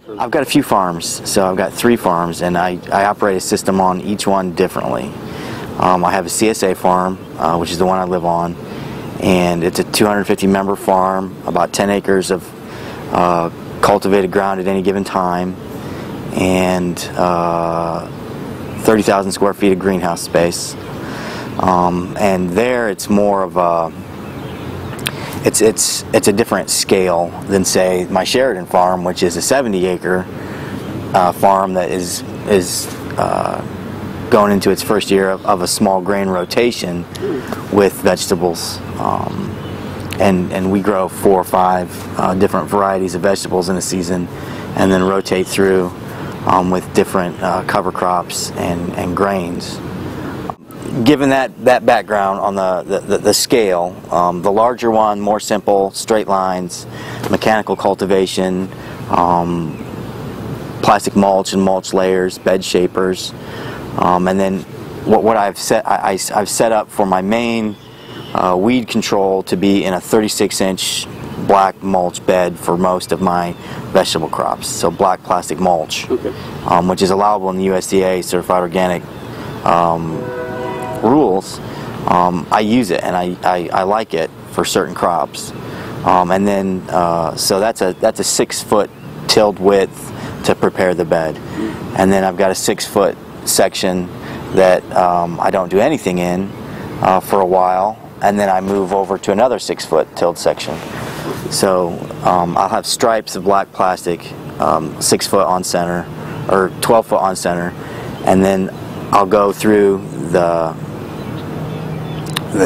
I've got a few farms, so I've got 3 farms, and I operate a system on each one differently. I have a CSA farm, which is the one I live on, and it's a 250 member farm, about 10 acres of cultivated ground at any given time, and 30,000 square feet of greenhouse space. And there it's more of a it's a different scale than, say, my Sheridan farm, which is a 70-acre farm that is going into its first year of a small grain rotation with vegetables. And we grow 4 or 5 different varieties of vegetables in a season, and then rotate through with different cover crops and grains. Given that background on the scale, the larger one, more simple, straight lines, mechanical cultivation, plastic mulch and mulch layers, bed shapers, and then what I've set up for my main weed control to be in a 36-inch black mulch bed for most of my vegetable crops. So black plastic mulch, okay. Which is allowable in the USDA certified organic rules. I use it, and I like it for certain crops. And then so that's a 6-foot tilled width to prepare the bed, and then I've got a 6-foot section that I don't do anything in for a while, and then I move over to another 6-foot tilled section. So I'll have stripes of black plastic, 6 foot on center, or 12 foot on center, and then I'll go through the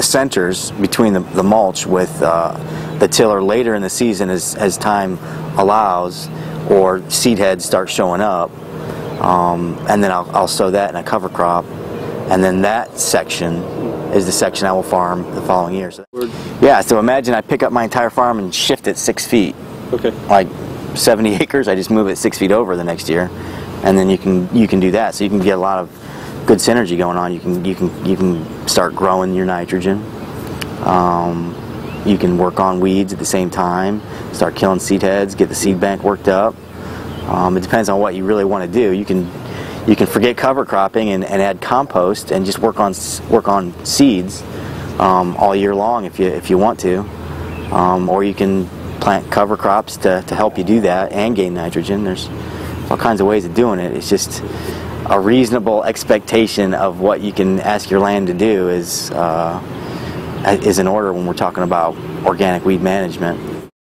centers between the mulch with the tiller later in the season as time allows, or seed heads start showing up, and then I'll sow that in a cover crop, and then that section is the section I will farm the following year. So, yeah, so imagine I pick up my entire farm and shift it 6 feet. Okay. Like 70 acres, I just move it 6 feet over the next year, and then you can do that. So you can get a lot of good synergy going on. You can start growing your nitrogen. You can work on weeds at the same time, start killing seed heads, get the seed bank worked up. It depends on what you really want to do. You can forget cover cropping and add compost and just work on seeds all year long if you want to, or you can plant cover crops to help you do that and gain nitrogen. There's all kinds of ways of doing it. It's just a reasonable expectation of what you can ask your land to do is in order when we're talking about organic weed management.